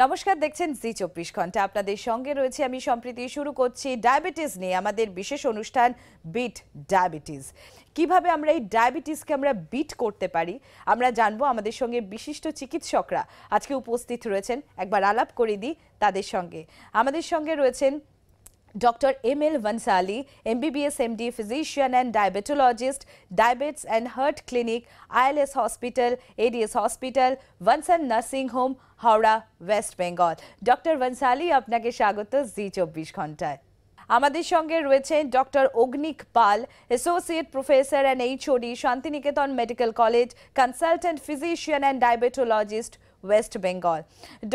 নমস্কার, দেখছেন জি24 ঘন্টা। আপনাদের সঙ্গে রয়েছে আমি সম্প্রীতি। শুরু করছি ডায়াবেটিস নিয়ে আমাদের বিশেষ অনুষ্ঠান বিট ডায়াবেটিস। কিভাবে আমরা এই ডায়াবেটিসকে আমরা বিট করতে পারি আমরা জানবো। আমাদের সঙ্গে বিশিষ্ট চিকিৎসকরা আজকে উপস্থিত রয়েছেন, একবার আলাপ করে দিই তাদের সঙ্গে। আমাদের সঙ্গে রয়েছেন Dr. Emil Vansali, MBBS MD, physician and diabetologist, Diabetes and Heart Clinic, ILS Hospital, ADS Hospital, Vansan Nursing Home, Howrah, West Bengal. Dr. Vansali, আপনাকে স্বাগত জি24 ঘন্টায়। আমাদের সঙ্গে রয়েছেন doctor Agnik Pal, associate professor and HOD, Santiniketan medical college, consultant physician and diabetologist, West Bengal.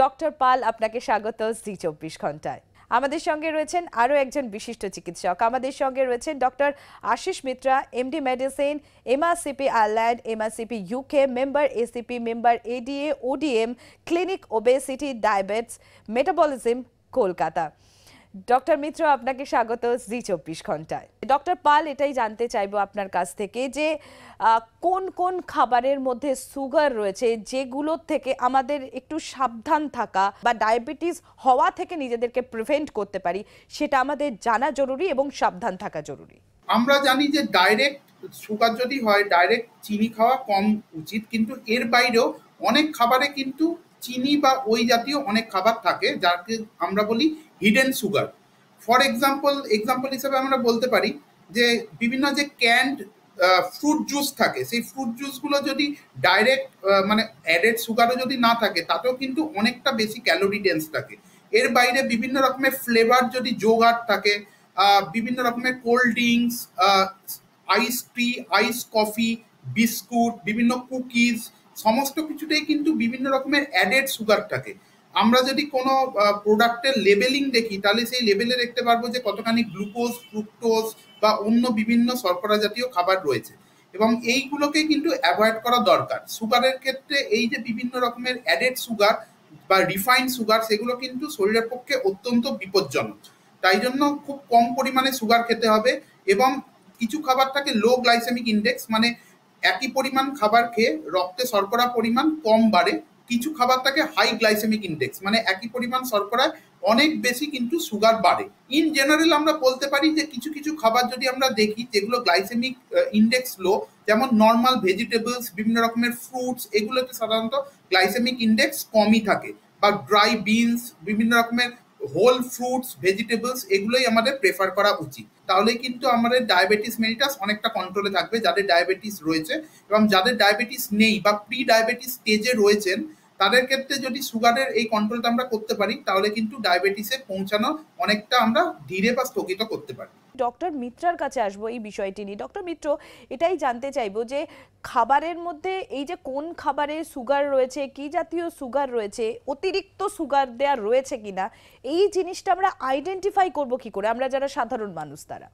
Doctor Pal, আপনাকে স্বাগত জি24 ঘন্টায়। আমাদের সঙ্গে রয়েছেন আরও একজন বিশিষ্ট চিকিৎসক। আমাদের সঙ্গে রয়েছেন doctor Ashis Mitra, MD medicine, MRCP Ireland, MRCP UK, member ACP, member ADA, ODM, clinic obesity, diabetes, metabolism, Kolkata. Doctor Mitra, আপনাকে স্বাগত জি24 ঘন্টায়। ডক্টর পাল, এটাই জানতে চাইবো আপনার কাছ থেকে যে কোন কোন খাবারের মধ্যে সুগার রয়েছে যেগুলো থেকে আমাদের একটু সাবধান থাকা বা ডায়াবেটিস হওয়া থেকে নিজেদেরকে প্রিভেন্ট করতে পারি, সেটা আমাদের জানা জরুরি এবং সাবধান থাকা জরুরি। আমরা জানি যে ডাইরেক্ট সুগার যদি হয় ডাইরেক্ট চিনি খাওয়া কম উচিত, কিন্তু এর বাইরেও অনেক খাবারে কিন্তু চিনি বা ওই জাতীয় অনেক খাবার থাকে যাকে আমরা বলি হিডেন সুগার। ফর এক্সাম্পল হিসেবে আমরা বলতে পারি যে বিভিন্ন যে ক্যান্ড ফ্রুট জুস থাকে, সেই ফ্রুট জুসগুলো যদি ডাইরেক্ট মানে অ্যাডেড সুগারও যদি না থাকে তাতেও কিন্তু অনেকটা বেশি ক্যালোরি ডেন্স থাকে। এর বাইরে বিভিন্ন রকমের ফ্লেভার যদি যোগাট থাকে, বিভিন্ন রকমের কোল্ড ড্রিঙ্কস, আইস টি, আইস কফি, বিস্কুট, বিভিন্ন কুকিজ, সমস্ত কিছুতেই কিন্তু বিভিন্ন রকমের অ্যাডেড সুগার থাকে। আমরা যদি কোনো প্রোডাক্টের লেবেলিং দেখি তাহলে সেই লেবেলে দেখতে পারবো যে কতখানি গ্লুকোজ, ফ্রুক্টোজ বা অন্য বিভিন্ন শর্করা জাতীয় খাবার রয়েছে, এবং এইগুলোকে কিন্তু অ্যাভয়েড করা দরকার। সুগারের ক্ষেত্রে এই যে বিভিন্ন রকমের অ্যাডেড সুগার বা রিফাইন্ড সুগার, সেগুলো কিন্তু শরীরের পক্ষে অত্যন্ত বিপজ্জনক। তাই জন্য খুব কম পরিমাণে সুগার খেতে হবে, এবং কিছু খাবার থাকে লো গ্লাইসেমিক ইন্ডেক্স, মানে একই পরিমাণ খাবার খেয়ে রক্তে শর্করা পরিমাণ কম বাড়ে। কিছু খাবার থাকে হাই গ্লাইসেমিক ইন্ডেক্স, মানে একই পরিমাণ শর্করায় অনেক বেশি কিন্তু সুগার বাড়ে। ইন জেনারেল আমরা বলতে পারি যে কিছু কিছু খাবার যদি আমরা দেখি যেগুলো গ্লাইসেমিক ইন্ডেক্স লো, যেমন নর্মাল ভেজিটেবলস, বিভিন্ন রকমের ফ্রুটস, এগুলোতে সাধারণত গ্লাইসেমিক ইন্ডেক্স কমই থাকে, বা ড্রাই বিনস, বিভিন্ন রকমের হোল ফ্রুটস, ভেজিটেবলস, এগুলোই আমাদের প্রেফার করা উচিত। তাহলে কিন্তু আমাদের ডায়াবেটিস মেলিটাস অনেকটা কন্ট্রোলে থাকবে, যাদের ডায়াবেটিস রয়েছে। এবং যাদের ডায়াবেটিস নেই বা প্রি ডায়াবেটিস স্টেজে রয়েছেন তাদের ক্ষেত্রে যদি সুগারের এই কন্ট্রোলটা আমরা করতে পারি তাহলে কিন্তু ডায়াবেটিসে পৌঁছানো অনেকটা আমরা ধীরে বা স্থগিত করতে পারি। ডক্টর মিত্রার কাছে আসবো এই বিষয়টি নিয়ে। ডক্টর মিত্র, এটাই জানতে চাইবো যে খাবারের মধ্যে এই যে কোন খাবারে সুগার রয়েছে, কি জাতীয় সুগার রয়েছে, অতিরিক্ত সুগার দেওয়া রয়েছে কিনা, এই জিনিসটা আমরা আইডেন্টিফাই করব কি করে আমরা যারা সাধারণ মানুষ তারা?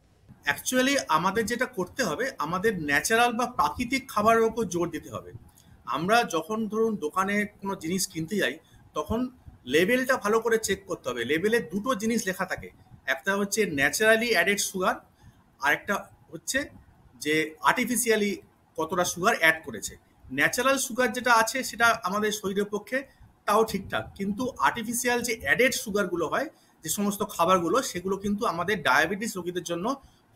অ্যাকচুয়ালি আমাদের যেটা করতে হবে, আমাদের ন্যাচারাল বা প্রাকৃতিক খাবারের উপর জোর দিতে হবে। আমরা যখন ধরুন দোকানে কোনো জিনিস কিনতে যাই তখন লেবেলটা ভালো করে চেক করতে হবে। লেবেলে দুটো জিনিস লেখা থাকে, একটা হচ্ছে ন্যাচারালি অ্যাডেড সুগার, আর একটা হচ্ছে যে আর্টিফিশিয়ালি কতটা সুগার অ্যাড করেছে। ন্যাচারাল সুগার যেটা আছে সেটা আমাদের শরীরের পক্ষে তাও ঠিকঠাক, কিন্তু আর্টিফিশিয়াল যে অ্যাডেড সুগারগুলো হয় যে সমস্ত খাবারগুলো, সেগুলো কিন্তু আমাদের ডায়াবেটিস রোগীদের জন্য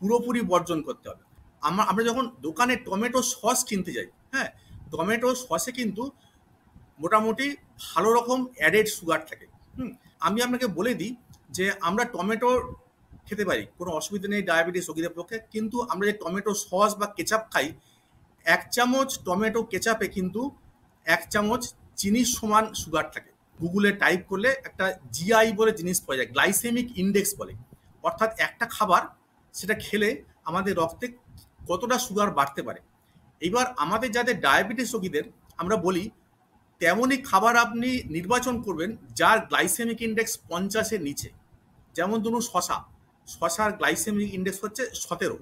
পুরোপুরি বর্জন করতে হবে। আমরা যখন দোকানে টমেটো সস কিনতে যাই, হ্যাঁ, টমেটো সসে কিন্তু মোটামুটি ভালো রকম অ্যাডেড সুগার থাকে। আমি আপনাকে বলে দিই যে আমরা টমেটো খেতে পারি, কোনো অসুবিধা নেই ডায়াবেটিস রোগীদের পক্ষে, কিন্তু আমরা যে টমেটো সস বা কেচাপ খাই, 1 চামচ টমেটো কেচাপে কিন্তু 1 চামচ চিনির সমান সুগার থাকে। গুগলে টাইপ করলে একটা জিআই বলে জিনিস পাওয়া যায়, গ্লাইসেমিক ইন্ডেক্স বলে। অর্থাৎ একটা খাবার সেটা খেলে আমাদের রক্তে কতটা সুগার বাড়তে পারে। এবার আমাদের যাদের ডায়াবেটিস রোগীদের আমরা বলি তেমনই খাবার আপনি নির্বাচন করবেন যার গ্লাইসেমিক ইন্ডেক্স 50-এর নিচে। যেমন ধরুন শশার গ্লাইসেমিক ইন্ডেক্স হচ্ছে 17,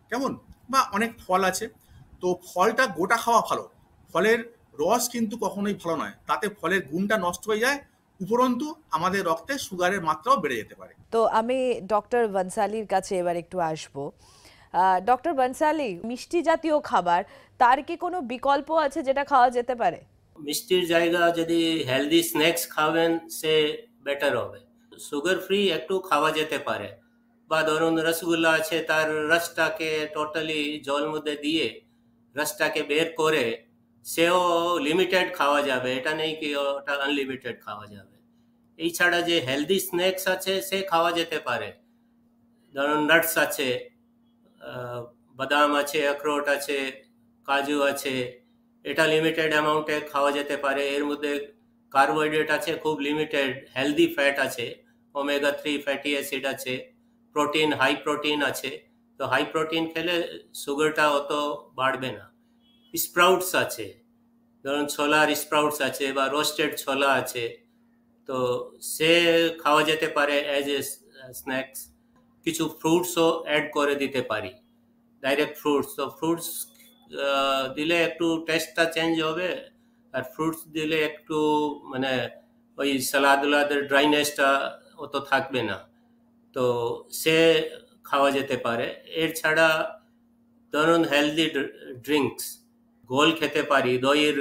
কেমন, বা অনেক ফল আছে, তো ফলটা গোটা খাওয়া ভালো। ফলের রস কিন্তু কখনোই ভালো নয়, তাতে ফলের গুণটা নষ্ট হয়ে যায়, উপরন্তু আমাদের রক্তে সুগারের মাত্রাও বেড়ে যেতে পারে। তো আমি ডক্টর বনসালির কাছে এবার একটু আসবো। ডক্টর বনসালি, মিষ্টি জাতীয় খাবার তার কি কোনো বিকল্প আছে যেটা খাওয়া যেতে পারে? মিষ্টির জায়গা যদি হেলদি স্ন্যাক্স খাবেন সে বেটার হবে। সুগার ফ্রি একটু খাওয়া যেতে পারে, বা ধরুন রসগোল্লা আছে, তার রসটাকে টোটালি জল মধ্যে দিয়ে রসটাকে বের করে সেও লিমিটেড খাওয়া যাবে, এটা নেই কি ওটা আনলিমিটেড খাওয়া যাবে। এই ছাড়া যে হেলদি স্ন্যাক্স আছে সে খাওয়া যেতে পারে, ধরুন নাটস আছে, বাদাম আছে, আখরোট আছে, কাজু আছে, এটা লিমিটেড অ্যামাউন্টে খাওয়া যেতে পারে। এর মধ্যে কার্বোহাইড্রেট আছে খুব লিমিটেড, হেলদি ফ্যাট আছে, ওমেগা 3 ফ্যাটি অ্যাসিড আছে, প্রোটিন হাই প্রোটিন আছে। তো হাই প্রোটিন খেলে সুগারটা অত বাড়বে না। স্প্রাউটস আছে, ধরুন ছোলার স্প্রাউটস আছে বা রোস্টেড ছোলা আছে, তো সে খাওয়া যেতে পারে অ্যাজ এ স্ন্যাক্স। কিছু ফ্রুটসও অ্যাড করে দিতে পারি, ডাইরেক্ট ফ্রুটস। তো ফ্রুটস দিলে একটু টেস্টটা চেঞ্জ হবে, আর ফ্রুটস দিলে একটু মানে ওই সালাদের ড্রাইনেসটা অত থাকবে না, তো সে খাওয়া যেতে পারে। এর ছাড়া ধরুন হেলদি ড্রিঙ্কস, ঘোল খেতে পারি, দইয়ের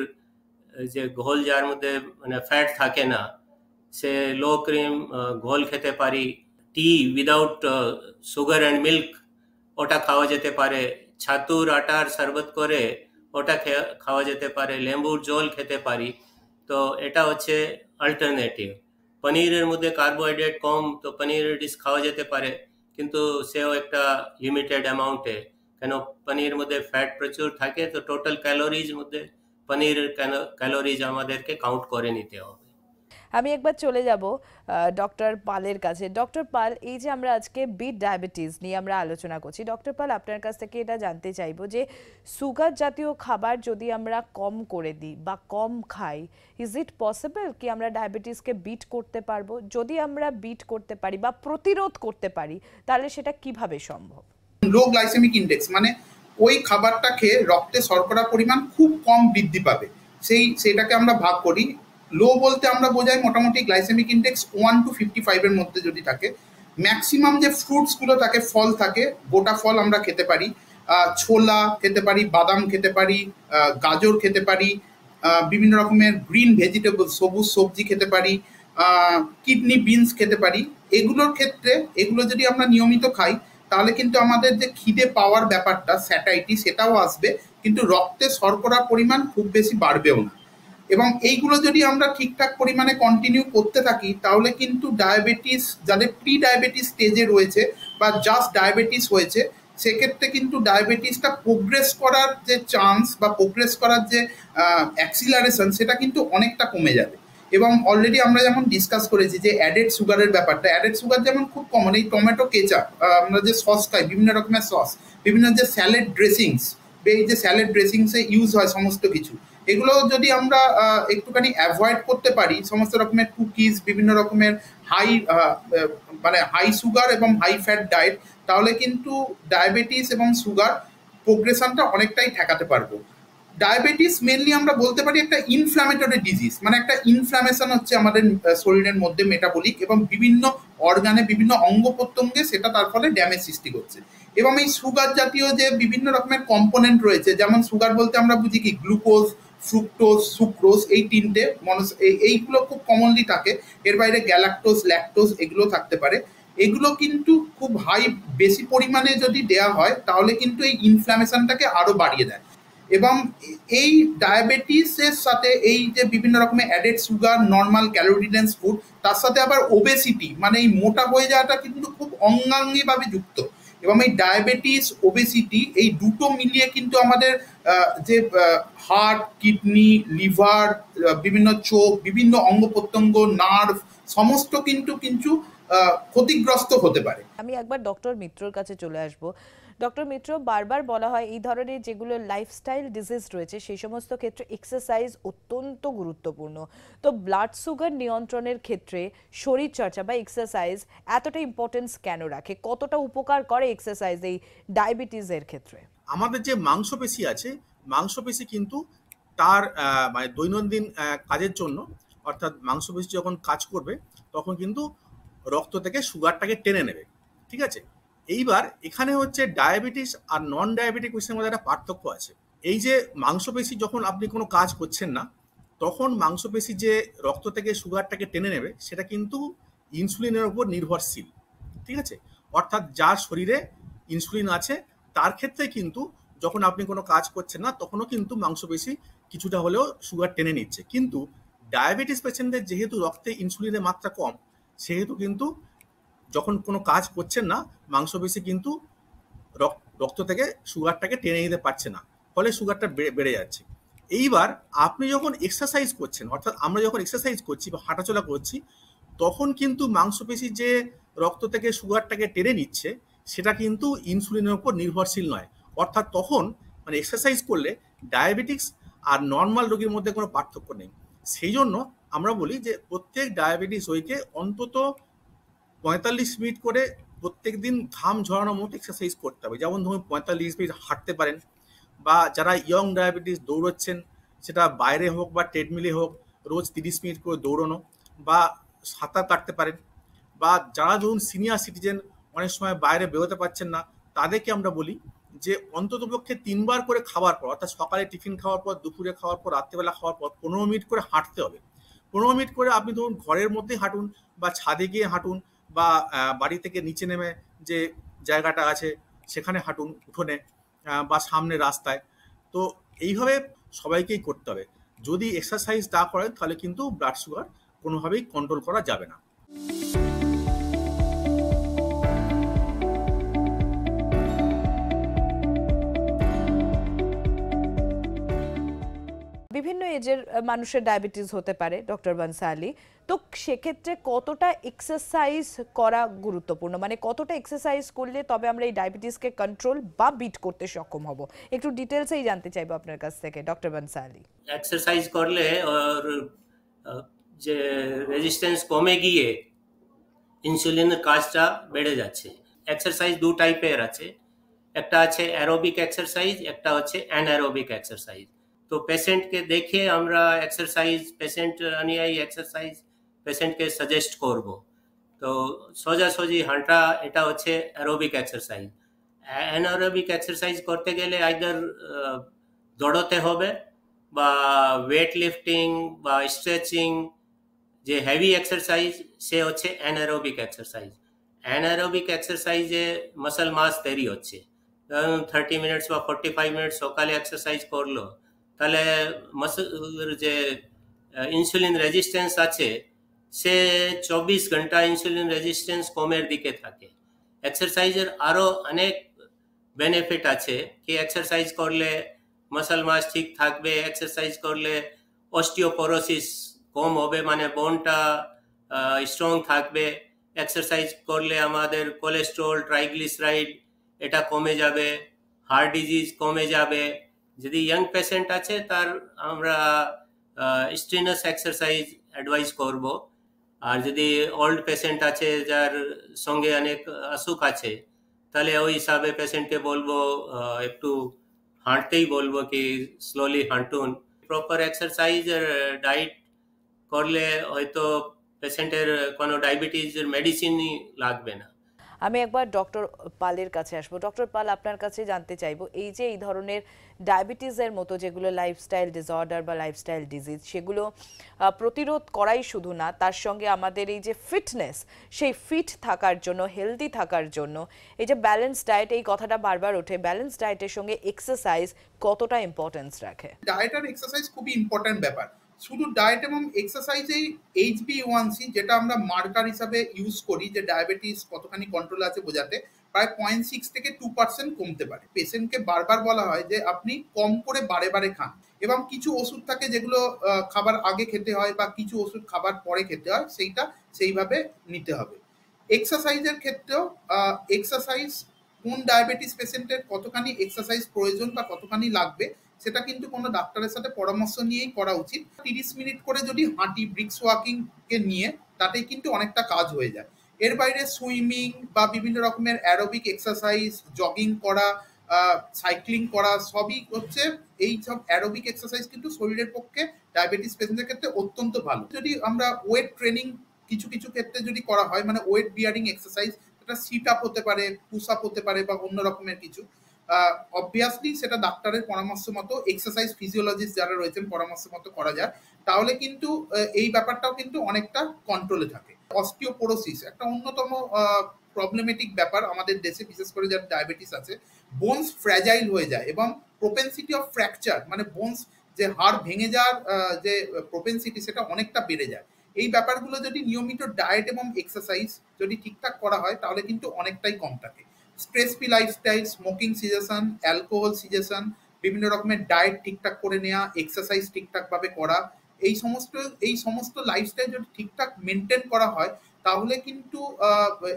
যে ঘোল যার মধ্যে মানে ফ্যাট থাকে না, সে লো ক্রিম ঘোল খেতে পারি। টি উইদাউট সুগার অ্যান্ড মিল্ক, ওটা খাওয়া যেতে পারে। ছাতুর আটার শরবত করে ওটা খাওয়া যেতে পারে। লেবুর জল খেতে পারি। তো এটা হচ্ছে অল্টারনেটিভ। পনিরের মধ্যে কার্বোহাইড্রেট কম, তো পনিরের ডিশ খাওয়া যেতে পারে, কিন্তু সেও একটা লিমিটেড অ্যামাউন্টে, কেন পনিরের মধ্যে ফ্যাট প্রচুর থাকে, তো টোটাল ক্যালোরিজ মধ্যে পনিরের ক্যালোরিজ আমাদেরকে কাউন্ট করে নিতে হবে। আমি একবার চলে যাব ডক্টর পালের কাছে। ডক্টর পাল, এই যে আমরা আজকে বিট ডায়াবেটিস নিয়ে আমরা আলোচনা করছি, ডক্টর পাল আপনার কাছ থেকে এটা জানতে চাইবো যে সুগার জাতীয় খাবার যদি আমরা কম করে দিই বা কম খাই, ইজ ইট পসিবল কি আমরা ডায়াবেটিসকে বিট করতে পারবো? যদি আমরা বিট করতে পারি বা প্রতিরোধ করতে পারি, তাহলে সেটা কিভাবে সম্ভব? লো গ্লাইসেমিক ইন্ডেক্স মানে ওই খাবারটা খেয়ে রক্তে শর্করা পরিমাণ খুব কম বৃদ্ধি পাবে, সেটাকে আমরা ভাগ করি। লো বলতে আমরা বোঝাই মোটামুটি গ্লাইসেমিক ইন্ডেক্স 1 to 55 এর মধ্যে যদি থাকে। ম্যাক্সিমাম যে ফ্রুটসগুলো থাকে, ফল থাকে, গোটা ফল আমরা খেতে পারি, ছোলা খেতে পারি, বাদাম খেতে পারি, গাজর খেতে পারি, বিভিন্ন রকমের গ্রিন ভেজিটেবল সবুজ সবজি খেতে পারি, কিডনি বিনস খেতে পারি। এগুলোর ক্ষেত্রে এগুলো যদি আমরা নিয়মিত খাই, তাহলে কিন্তু আমাদের যে খিদে পাওয়ার ব্যাপারটা স্যাটাইটি সেটাও আসবে, কিন্তু রক্তে শর্করার পরিমাণ খুব বেশি বাড়বেও না। এবং এইগুলো যদি আমরা ঠিকঠাক পরিমাণে কন্টিনিউ করতে থাকি, তাহলে কিন্তু ডায়াবেটিস, যাদের প্রি ডায়াবেটিস স্টেজে রয়েছে বা জাস্ট ডায়াবেটিস হয়েছে, সেক্ষেত্রে কিন্তু ডায়াবেটিসটা প্রোগ্রেস করার যে চান্স বা প্রোগ্রেস করার যে অ্যাক্সিলারেশন, সেটা কিন্তু অনেকটা কমে যাবে। এবং অলরেডি আমরা যেমন ডিসকাস করেছি যে অ্যাডেড সুগারের ব্যাপারটা, অ্যাডেড সুগার যেমন খুব কমন, এই টমেটো কেচাপ, আমরা যে সস খাই, বিভিন্ন রকমের সস, বিভিন্ন যে স্যালাড ড্রেসিংস, এই যে স্যালাড ড্রেসিংসে ইউজ হয় সমস্ত কিছু, এগুলো যদি আমরা একটুখানি অ্যাভয়েড করতে পারি, সমস্ত রকমের কুকিজ, বিভিন্ন রকমের হাই মানে হাই সুগার এবং হাই ফ্যাট ডায়েট, তাহলে কিন্তু ডায়াবেটিস এবং সুগার প্রোগ্রেশনটা অনেকটাই ঠেকাতে পারবো। ডায়াবেটিস মেনলি আমরা বলতে পারি একটা ইনফ্ল্যামেটরি ডিজিজ, মানে একটা ইনফ্ল্যামেশন হচ্ছে আমাদের শরীরের মধ্যে মেটাবলিক, এবং বিভিন্ন অর্গানে, বিভিন্ন অঙ্গ প্রত্যঙ্গে সেটা তার ফলে ড্যামেজ সৃষ্টি করছে। এবং এই সুগার জাতীয় যে বিভিন্ন রকমের কম্পোনেন্ট রয়েছে, যেমন সুগার বলতে আমরা বুঝি কি, গ্লুকোজ, ফ্রুক্টোজ, সুক্রোজ, এই তিনটে এইগুলো খুব কমনলি থাকে। এর বাইরে গ্যালাক্টোজ, ল্যাকটোজ এগুলো থাকতে পারে। এগুলো কিন্তু খুব বেশি পরিমাণে যদি দেওয়া হয়, তাহলে কিন্তু এই ইনফ্ল্যামেশনটাকে আরো বাড়িয়ে দেয়। এবং এই ডায়াবেটিসের সাথে এই যে বিভিন্ন রকমের added sugar, normal calorie dense food, তার সাথে আবার ওবেসিটি, মানে এই মোটা হয়ে যাওয়াটা কিন্তু খুব অঙ্গাঙ্গিভাবে যুক্ত। এবং এই ডায়াবেটিস, ওবেসিটি, এই দুটো মিলিয়ে কিন্তু আমাদের যে হার্ট, কিডনি, লিভার, বিভিন্ন চোখ, বিভিন্ন অঙ্গ প্রত্যঙ্গ, নার্ভ, সমস্ত কিন্তু ক্ষতিগ্রস্ত হতে পারে। আমি একবার ডক্টর মিত্রর কাছে চলে আসব। ডক্টর মিত্র, বারবার বলা হয় এই ধরনের যেগুলো লাইফস্টাইল ডিজিজ রয়েছে, সেই সমস্ত ক্ষেত্রে এক্সারসাইজ অত্যন্ত গুরুত্বপূর্ণ। তো ব্লাড সুগার নিয়ন্ত্রণের ক্ষেত্রে শরীরচর্চা বা এক্সারসাইজ এতটা ইম্পর্টেন্স কেন রাখে? কতটা উপকার করে এক্সারসাইজ এই ডায়াবেটিসের ক্ষেত্রে? আমাদের যে মাংসপেশি আছে, মাংসপেশি কিন্তু তার মানে দৈনন্দিন কাজের জন্য, অর্থাৎ মাংসপেশি যখন কাজ করবে তখন কিন্তু রক্ত থেকে সুগারটাকে টেনে নেবে, ঠিক আছে। এইবার এখানে হচ্ছে ডায়াবেটিস আর নন ডায়াবেটিক পেশেন্টের মধ্যে একটা পার্থক্য আছে। এই যে মাংসপেশি, যখন আপনি কোনো কাজ করছেন না, তখন মাংসপেশি যে রক্ত থেকে সুগারটাকে টেনে নেবে সেটা কিন্তু ইনসুলিনের উপর নির্ভরশীল, ঠিক আছে? অর্থাৎ যার শরীরে ইনসুলিন আছে তার ক্ষেত্রে কিন্তু যখন আপনি কোনো কাজ করছেন না তখনও কিন্তু মাংসপেশি কিছুটা হলেও সুগার টেনে নিচ্ছে। কিন্তু ডায়াবেটিস পেশেন্টদের যেহেতু রক্তে ইনসুলিনের মাত্রা কম, সেহেতু কিন্তু যখন কোনো কাজ করছেন না মাংসপেশি কিন্তু রক্ত থেকে সুগারটাকে টেনে নিতে পারছে না, ফলে সুগারটা বেড়ে যাচ্ছে। এইবার আপনি যখন এক্সারসাইজ করছেন, অর্থাৎ আমরা যখন এক্সারসাইজ করছি বা হাঁটাচলা করছি, তখন কিন্তু মাংসপেশি যে রক্ত থেকে সুগারটাকে টেনে নিচ্ছে সেটা কিন্তু ইনসুলিনের উপর নির্ভরশীল নয়। অর্থাৎ তখন মানে এক্সারসাইজ করলে ডায়াবেটিক্স আর নর্মাল রোগীর মধ্যে কোনো পার্থক্য নেই। সেই জন্য আমরা বলি যে প্রত্যেক ডায়াবেটিস রোগীকে অন্তত 45 মিনিট করে প্রত্যেক দিন ঘাম ঝরানোর মতো এক্সারসাইজ করতে হবে। যেমন ধরুন 45 মিনিট হাঁটতে পারেন, বা যারা ইয়ং ডায়াবেটিস দৌড়চ্ছেন সেটা বাইরে হোক বা ট্রেডমিলে হোক রোজ 30 মিনিট করে দৌড়ানো, বা সাঁতার কাটতে পারেন, বা যারা ধরুন সিনিয়র সিটিজেন অনেক সময় বাইরে বেরোতে পারছেন না তাদেরকে আমরা বলি যে অন্ততপক্ষে 3 বার করে খাওয়ার পর, অর্থাৎ সকালে টিফিন খাওয়ার পর, দুপুরে খাওয়ার পর, রাত্রেবেলা খাওয়ার পর 15 মিনিট করে হাঁটতে হবে। 15 মিনিট করে আপনি ধরুন ঘরের মধ্যেই হাঁটুন বা ছাদে গিয়ে হাঁটুন, বা বাড়ি থেকে নিচে নেমে যে জায়গাটা আছে সেখানে হাঁটুন, উঠোনে বা সামনে রাস্তায়। তো এইভাবে সবাইকেই করতে হবে। যদি এক্সারসাইজ না করেন তাহলে কিন্তু ব্লাড সুগার কোনোভাবেই কন্ট্রোল করা যাবে না। বিভিন্ন এজের মানুষের ডায়াবেটিস হতে পারে ডক্টর বানসালি, তো সেক্ষেত্রে কতটা এক্সারসাইজ করা গুরুত্বপূর্ণ, মানে কতটা এক্সারসাইজ করলে তবে আমরা এই ডায়াবেটিসকে কন্ট্রোল বা বিট করতে সক্ষম হব? একটু ডিটেলসেই জানতে চাইবো আপনার কাছ থেকে ডক্টর বানসালি। এক্সারসাইজ করলে ওর যে রেজিস্ট্যান্স কমে গিয়ে ইনসুলিনের কাজটা বেড়ে যাচ্ছে। এক্সারসাইজ দু টাইপের আছে, একটা আছে অ্যারোবিক এক্সারসাইজ, একটা হচ্ছে অ্যানারোবিক এক্সারসাইজ। তো পেশেন্টকে দেখে আমরা এক্সারসাইজ, পেশেন্ট নিয়ে এক্সারসাইজ পেশেন্টকে সাজেস্ট করব। তো সোজাসুজি হাঁটা এটা হচ্ছে অ্যারোবিক এক্সারসাইজ। অ্যানারোবিক এক্সারসাইজ করতে গেলে আইদার দৌড়তে হবে বা ওয়েট লিফটিং বা স্ট্রেচিং, যে হেভি এক্সারসাইজ সে হচ্ছে অ্যানারোবিক এক্সারসাইজ। অ্যানারোবিক এক্সারসাইজে মাসল মাস তৈরি হচ্ছে। ধরুন 30 মিনিটস বা 45 মিনিটস সকালে এক্সারসাইজ করলো, তাহলে মাসলের যে ইনসুলিন রেজিস্ট্যান্স আছে সে 24 ঘন্টা ইনসুলিন রেজিস্ট্যান্স কমের দিকে থাকে। এক্সারসাইজের আরও অনেক বেনিফিট আছে কি এক্সারসাইজ করলে মাসল মাস ঠিক থাকবে, এক্সারসাইজ করলে অস্টিওপোরোসিস কম হবে, মানে বোনটা স্ট্রং থাকবে। এক্সারসাইজ করলে আমাদের কোলেস্ট্রল, ট্রাইগ্লিসারাইড এটা কমে যাবে, হার্ট ডিজিজ কমে যাবে। যদি ইয়াং পেশেন্ট আছে তার আমরা স্ট্রিনাস এক্সারসাইজ অ্যাডভাইস করব। আর যদি ওল্ড পেশেন্ট আছে যার সঙ্গে অনেক অসুখ আছে তাহলে ওই হিসাবে পেশেন্টকে বলবো একটু হাঁটতেই বলবো কি স্লোলি হাঁটুন। প্রপার এক্সারসাইজ আর ডায়েট করলে হয়তো পেশেন্টের কোনো ডায়াবেটিসের মেডিসিনই লাগবে না। আমি একবার ডক্টর পালের কাছে আসবো। ডক্টর পাল, আপনার কাছে জানতে চাইবো এই যে এই ধরনের ডায়াবেটিসের মতো যেগুলো লাইফস্টাইল ডিসঅর্ডার বা লাইফস্টাইল ডিজিজ, সেগুলো প্রতিরোধ করাই শুধু না, তার সঙ্গে আমাদের এই যে ফিটনেস, সেই ফিট থাকার জন্য, হেলদি থাকার জন্য এই যে ব্যালেন্স ডায়েট, এই কথাটা বারবার ওঠে, ব্যালেন্স ডায়েটের সঙ্গে এক্সারসাইজ কতটা ইম্পর্টেন্স রাখে? ডায়েট আর এক্সারসাইজ খুবই ইম্পর্ট্যান্ট ব্যাপার। শুধু ডায়েট এবং এক্সারসাইজেই HbA1c, যেটা আমরা মার্কার হিসাবে ইউজ করি যে ডায়াবেটিস কতখানি কন্ট্রোল আছে বোঝাতে, প্রায় 0.6 থেকে 2% কমতে পারে। পেশেন্টকে বারবার বলা হয় যে আপনি কম করে বারে বারে খান, এবং কিছু ওষুধ থাকে যেগুলো খাবার আগে খেতে হয় বা কিছু ওষুধ খাবার পরে খেতে হয়, সেইটা সেইভাবে নিতে হবে। এক্সারসাইজের ক্ষেত্রেও এক্সারসাইজ কোন ডায়াবেটিস পেশেন্টের কতখানি এক্সারসাইজ প্রয়োজন বা কতখানি লাগবে সেটা কিন্তু কোনো ডাক্তারের সাথে পরামর্শ নিয়েই করা উচিত। 30 মিনিট করে যদি হাঁটি ব্রিক্স ওয়াকিং কে নিয়ে, তাতেই কিন্তু অনেকটা কাজ হয়ে যায়। এর বাইরে সুইমিং বা বিভিন্ন রকমের অ্যারোবিক এক্সারসাইজ, জগিং করা, সাইক্লিং করা, সবই হচ্ছে এই সব অ্যারোবিক এক্সারসাইজ কিন্তু শরীরের পক্ষে ডায়াবেটিস পেশেন্টের ক্ষেত্রে অত্যন্ত ভালো। যদি আমরা ওয়েট ট্রেনিং কিছু কিছু ক্ষেত্রে যদি করা হয়, মানে ওয়েট বিয়ারিং এক্সারসাইজ, এটা সিট আপ হতে পারে, পুশ আপ হতে পারে বা অন্য রকমের কিছু, অবভিয়াসলি সেটা ডাক্তারের পরামর্শ মতো, এক্সারসাইজ ফিজিওলজিস্ট যারা রয়েছেন পরামর্শ মতো করা যায়, তাহলে কিন্তু এই ব্যাপারটাও কিন্তু অনেকটা কন্ট্রোলে থাকে। অস্টিওপোরোসিস একটা অন্যতম প্রবলেমেটিক ব্যাপার আমাদের দেশে, বিশেষ করে যার ডায়াবেটিস আছে। বোনস ফ্র্যাজাইল হয়ে যায় এবং প্রোপেন্সিটি অফ ফ্র্যাকচার, মানে বোনস যে হাড় ভেঙে যাওয়ার যে প্রোপেন্সিটি সেটা অনেকটা বেড়ে যায়। এই ব্যাপারগুলো যদি নিয়মিত ডায়েট এবং এক্সারসাইজ যদি ঠিকঠাক করা হয় তাহলে কিন্তু অনেকটাই কম থাকে। Stress free lifestyle, smoking cessation, alcohol cessation, বিভিন্ন রকমের ডায়েট ঠিকঠাক করে নেওয়া, এক্সারসাইজ ঠিকঠাকভাবে করা, এই সমস্ত লাইফস্টাইল যদি ঠিকঠাক মেনটেন করা হয় তাহলে কিন্তু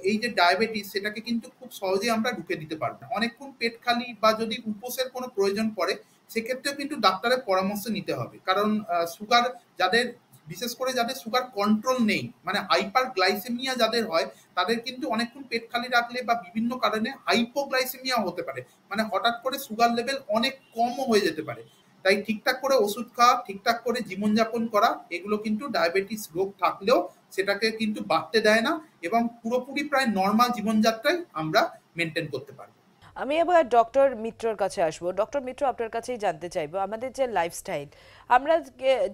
এই যে ডায়াবেটিস সেটাকে কিন্তু খুব সহজেই আমরা ঢুকে দিতে পারবো। অনেকক্ষণ পেট খালি বা যদি উপোসের কোনো প্রয়োজন পড়ে সেক্ষেত্রেও কিন্তু ডাক্তারের পরামর্শ নিতে হবে, কারণ সুগার যাদের, বিশেষ করে যাদের সুগার কন্ট্রোল নেই, মানে হাইপার গ্লাইসেমিয়া যাদের হয়, তাদের কিন্তু অনেকক্ষণ পেট খালি রাখলে বা বিভিন্ন কারণে হাইপোগ্লাইসেমিয়া হতে পারে, মানে হঠাৎ করে সুগার লেভেল অনেক কমও হয়ে যেতে পারে। তাই ঠিকঠাক করে ওষুধ খাওয়া, ঠিকঠাক করে জীবনযাপন করা, এগুলো কিন্তু ডায়াবেটিস রোগ থাকলেও সেটাকে কিন্তু বাড়তে দেয় না এবং পুরোপুরি প্রায় নর্মাল জীবনযাত্রায় আমরা মেনটেন করতে পারবো। আমি এবার ডক্টর মিত্রর কাছে আসবো। ডক্টর মিত্র, আপনার কাছেই জানতে চাইবো, আমাদের যে লাইফস্টাইল, আমরা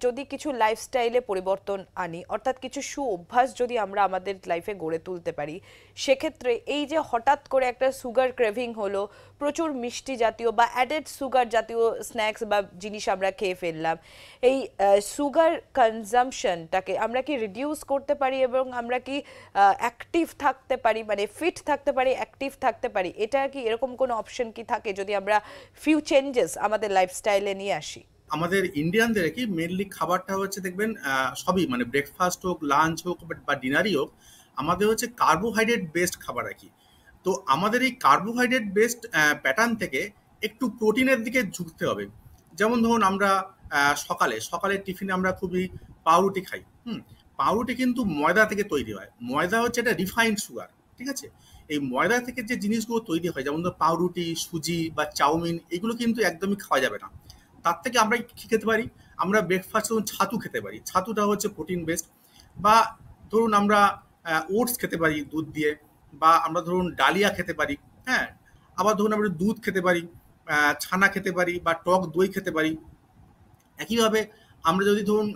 যদি কিছু লাইফস্টাইলে পরিবর্তন আনি, অর্থাৎ কিছু অভ্যাস যদি আমরা আমাদের লাইফে গড়ে তুলতে পারি, সেক্ষেত্রে এই যে হঠাৎ করে একটা সুগার ক্রেভিং হলো, প্রচুর মিষ্টি জাতীয় বা অ্যাডেড সুগার জাতীয় স্ন্যাক্স বা জিনিস আমরা খেয়ে ফেললাম, এই সুগার কনজাম্পশনটাকে আমরা কি রিডিউস করতে পারি এবং আমরা কি অ্যাক্টিভ থাকতে পারি, মানে ফিট থাকতে পারি, অ্যাক্টিভ থাকতে পারি? এটা কি এরকম কোনো অপশন কি থাকে যদি আমরা ফিউ চেঞ্জেস আমাদের লাইফস্টাইলে নিয়ে আসি? আমাদের ইন্ডিয়ানদের কি মেনলি খাবারটা হচ্ছে দেখবেন সবই, মানে ব্রেকফাস্ট হোক, লাঞ্চ হোক বা ডিনারই হোক, আমাদের হচ্ছে কার্বোহাইড্রেট বেসড খাবার আর কি। তো আমাদের এই কার্বোহাইড্রেট বেসড প্যাটার্ন থেকে একটু প্রোটিনের দিকে ঝুঁকতে হবে। যেমন ধরুন আমরা সকালে টিফিনে আমরা খুবই পাউরুটি খাই। পাউরুটি কিন্তু ময়দা থেকে তৈরি হয়। ময়দা হচ্ছে একটা রিফাইন্ড সুগার, ঠিক আছে? এই ময়দা থেকে যে জিনিসগুলো তৈরি হয়, যেমন ধর পাউরুটি, সুজি বা চাউমিন, এগুলো কিন্তু একদমই খাওয়া যাবে না। তার থেকে আমরা কি খেতে পারি? আমরা ব্রেকফাস্ট ছাতু খেতে পারি। ছাতুটা হচ্ছে প্রোটিন বেসড। বা ধরুন আমরা ওটস খেতে পারি দুধ দিয়ে, বা আমরা ধরুন ডালিয়া খেতে পারি। হ্যাঁ, আবার ধরুন আমরা দুধ খেতে পারি, ছানা খেতে পারি, বা টক দই খেতে পারি। একইভাবে আমরা যদি ধরুন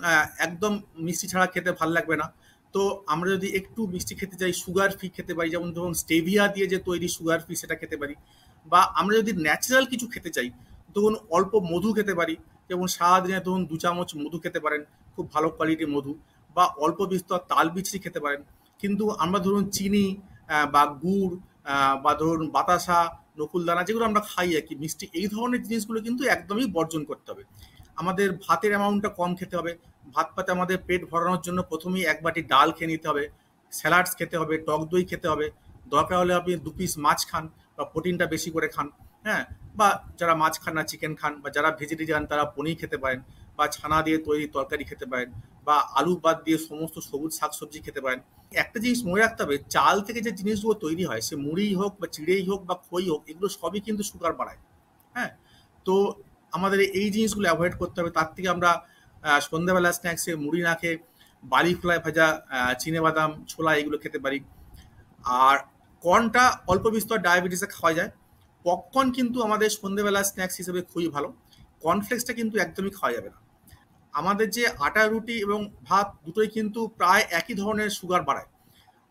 একদম মিষ্টি ছাড়া খেতে ভাল লাগবে না, তো আমরা যদি একটু মিষ্টি খেতে চাই, সুগার ফ্রি খেতে পারি, যেমন ধরুন স্টেভিয়া দিয়ে যে তৈরি সুগার ফ্রি সেটা খেতে পারি। বা আমরা যদি ন্যাচারাল কিছু খেতে চাই, তখন অল্প মধু খেতে পারি, যেমন সারাদিনে ধরুন 2 চামচ মধু খেতে পারেন, খুব ভালো কোয়ালিটির মধু। বা অল্প বিস্তর তাল বিচি খেতে পারেন। কিন্তু আমরা ধরুন চিনি বা গুড় বা ধরুন বাতাসা, নকুলদানা, যেগুলো আমরা খাই আর কি মিষ্টি, এই ধরনের জিনিসগুলো কিন্তু একদমই বর্জন করতে হবে। আমাদের ভাতের অ্যামাউন্টটা কম খেতে হবে। ভাত পাতে আমাদের পেট ভরানোর জন্য প্রথমেই 1 বাটি ডাল খেয়ে নিতে হবে, স্যালাডস খেতে হবে, টক দই খেতে হবে। দরকার হলে আপনি 2 পিস মাছ খান বা প্রোটিনটা বেশি করে খান। হ্যাঁ, বা যারা মাছ খান না, চিকেন খান, বা যারা ভেজিটেরিয়ান তারা পনির খেতে পারেন, বা ছানা দিয়ে তৈরি তরকারি খেতে পারেন, বা আলু বাদ দিয়ে সমস্ত সবুজ শাকসবজি খেতে পারেন। একটা জিনিস মনে রাখতে হবে, চাল থেকে যে জিনিসগুলো তৈরি হয়, সে মুড়িই হোক বা চিড়েই হোক বা খই হোক, এগুলো সবই কিন্তু সুগার বাড়ায়। হ্যাঁ, তো আমাদের এই জিনিসগুলো অ্যাভয়েড করতে হবে। তার থেকে আমরা সন্ধ্যাবেলা স্ন্যাক্সে মুড়ি না খেয়ে বালি ফ্লাই ভাজা, চিনেবাদাম, ছোলা, এগুলো খেতে পারি। আর কর্নটা অল্প বিস্তর ডায়াবেটিসে খাওয়া যায়। পপকর্ন কিন্তু আমাদের সন্ধ্যেবেলা স্ন্যাক্স হিসেবে খুবই ভালো। কর্নফ্লেক্সটা কিন্তু একদমই খাওয়া যাবে না। আমাদের যে আটা রুটি এবং ভাত দুটোই কিন্তু প্রায় একই ধরনের সুগার বাড়ায়।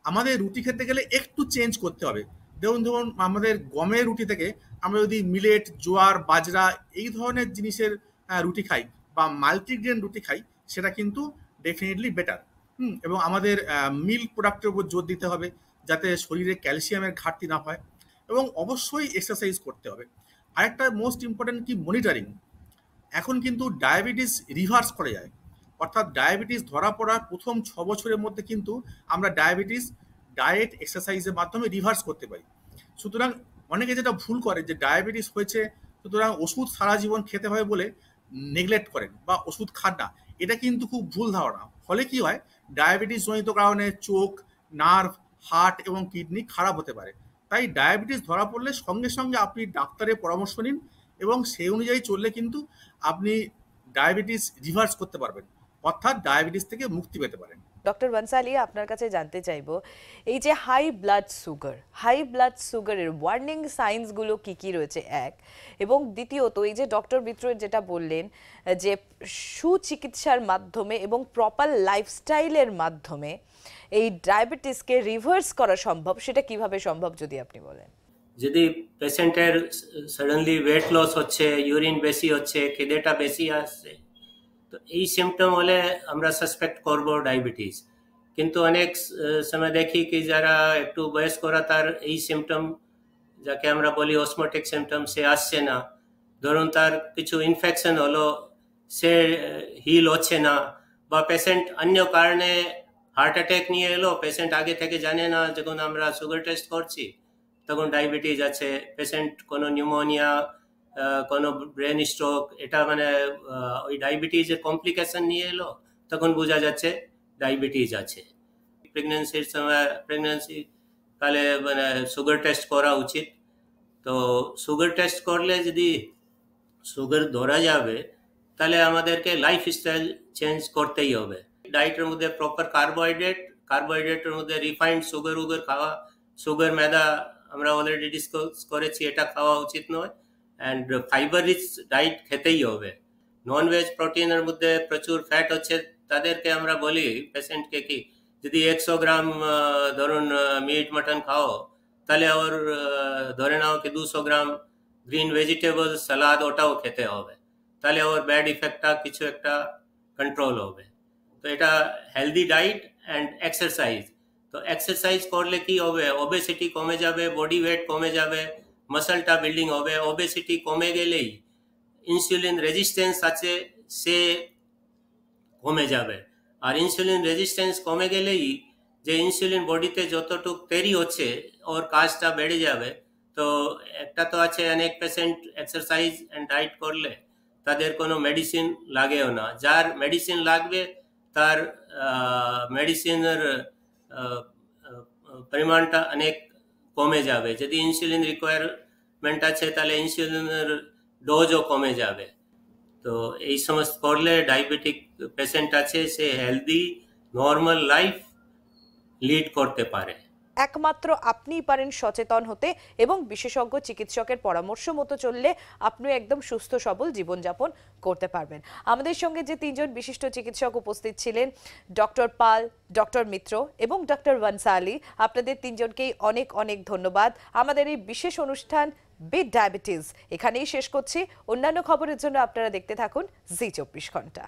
আমাদের রুটি খেতে গেলে একটু চেঞ্জ করতে হবে। ধরুন আমাদের গমের রুটি থেকে আমরা যদি মিলেট, জোয়ার, বাজরা, এই ধরনের জিনিসের রুটি খাই বা মাল্টিগ্রেন রুটি খাই, সেটা কিন্তু ডেফিনেটলি বেটার। এবং আমাদের মিল্ক প্রোডাক্টের উপর জোর দিতে হবে, যাতে শরীরে ক্যালসিয়ামের ঘাটতি না হয়। এবং অবশ্যই এক্সারসাইজ করতে হবে। আরেকটা মোস্ট ইম্পর্টেন্ট কি, মনিটরিং। এখন কিন্তু ডায়াবেটিস রিভার্স করা যায়, অর্থাৎ ডায়াবেটিস ধরা পড়ার প্রথম 6 বছরের মধ্যে কিন্তু আমরা ডায়াবেটিস ডায়েট, এক্সারসাইজের মাধ্যমে রিভার্স করতে পারি। সুতরাং অনেকে যেটা ভুল করে, যে ডায়াবেটিস হয়েছে সুতরাং ওষুধ সারা জীবন খেতে হবে বলে নেগলেক্ট করেন বা ওষুধ খান না। এটা কিন্তু খুব ভুল ধারণা। ফলে কি হয়, ডায়াবেটিস জনিত কারণে চোখ, নার্ভ, হার্ট এবং কিডনি খারাপ হতে পারে। তাই ডায়াবেটিস ধরা পড়লে সঙ্গে সঙ্গে আপনি ডাক্তারের পরামর্শ নিন এবং সেই অনুযায়ী চললে কিন্তু আপনি ডায়াবেটিস রিভার্স করতে পারবেন, অর্থাৎ ডায়াবেটিস থেকে মুক্তি পেতে পারেন। ডক্টর বনসালি, আপনার কাছে জানতে চাইবো, এই যে হাই ব্লাড সুগারের ওয়ার্নিং সাইন্সগুলো কি কি রয়েছে এক, এবং দ্বিতীয়ত এই যে ডক্টর বিত্রয়ের যেটা বললেন যে সুচিকিৎসার মাধ্যমে এবং প্রপার লাইফস্টাইলের মাধ্যমে এই ডায়াবেটিসকে রিভার্স করা সম্ভব, সেটা কিভাবে সম্ভব যদি আপনি বলেন। যদি পেশেন্টের সাডেনলি ওয়েট লস হচ্ছে, ইউরিন বেশি হচ্ছে, খিদেটা বেশি আসছে, তো এই সিমটম হলে আমরা সাসপেক্ট করব ডায়াবেটিস। কিন্তু অনেক সময় দেখি কি যারা একটু বয়স্করা তার এই সিমটম, যাকে আমরা বলি অসমোটিক সিমটম, সে আসছে না। ধরুন তার কিছু ইনফেকশন হলো, সে হিল হচ্ছে না, বা পেশেন্ট অন্য কারণে হার্ট অ্যাটাক নিয়ে এলো, পেশেন্ট আগে থেকে জানে না, যখন আমরা সুগার টেস্ট করছি তখন ডায়াবেটিস আছে। পেশেন্ট কোনো নিউমোনিয়া, কোনো ব্রেন স্ট্রোক, এটা মানে ওই ডায়াবেটিসের কমপ্লিকেশন নিয়ে এলো, তখন বোঝা যাচ্ছে ডায়াবেটিস আছে। প্রেগনেন্সির সময়, প্রেগনেন্সি কালে মানে সুগার টেস্ট করা উচিত। তো সুগার টেস্ট করলে যদি সুগার ধরা যাবে, তাহলে আমাদেরকে লাইফস্টাইল চেঞ্জ করতেই হবে। ডায়েটের মধ্যে প্রপার কার্বোহাইড্রেটের মধ্যে রিফাইন্ড সুগার খাওয়া, সুগার মেদা আমরা অলরেডি ডিসকাস করেছি, এটা খাওয়া উচিত নয়। অ্যান্ড ফাইবার রিচ ডায়েট খেতেই হবে। নন ভেজ প্রোটিনের মধ্যে প্রচুর ফ্যাট হচ্ছে, তাদেরকে আমরা বলি পেশেন্টকে কি যদি 100 গ্রাম ধরুন মিট মাটন খাও, তাহলে ওর ধরে নাও কি 200 গ্রাম গ্রিন ভেজিটেবল সালাদ ওটাও খেতে হবে, তাহলে ওর ব্যাড ইফেক্টটা কিছু একটা কন্ট্রোল হবে। তো এটা হেলদি ডায়েট অ্যান্ড এক্সারসাইজ। তো এক্সারসাইজ করলে কি হবে, ওবেসিটি কমে যাবে, বডি ওয়েট কমে যাবে, মাসলটা বিল্ডিং হবে। ওবেসিটি কমে গেলেই ইনসুলিন রেজিস্ট্যান্স আছে সে কমে যাবে, আর ইনসুলিন রেজিস্ট্যান্স কমে গেলেই যে ইনসুলিন বডিতে যতটুকু তৈরি হচ্ছে ওর কাজটা বেড়ে যাবে। তো একটা তো আছে, অনেক পেশেন্ট এক্সারসাইজ অ্যান্ড ডায়েট করলে তাদের কোনো মেডিসিন লাগেও না, যার মেডিসিন লাগবে তার মেডিসিনের পরিমাণটা অনেক কমে যাবে। যদি ইনসুলিন রিকোয়ারমেন্ট আছে তাহলে ইনসুলিনের ডোজও কমে যাবে। তো এই সমস্ত করলে ডায়াবেটিক পেশেন্ট আছে সে হেলদি নর্মাল লাইফ লিড করতে পারে। একমাত্র আপনিই পারেন সচেতন হতে, এবং বিশেষজ্ঞ চিকিৎসকের পরামর্শ মতো চললে আপনি একদম সুস্থ সবল জীবনযাপন করতে পারবেন। আমাদের সঙ্গে যে তিনজন বিশিষ্ট চিকিৎসক উপস্থিত ছিলেন, ডক্টর পাল, ডক্টর মিত্র এবং ডক্টর বনসালি, আপনাদের তিনজনকেই অনেক অনেক ধন্যবাদ। আমাদের এই বিশেষ অনুষ্ঠান বিট ডায়াবেটিস এখানেই শেষ করছি। অন্যান্য খবরের জন্য আপনারা দেখতে থাকুন জি 24 ঘন্টা।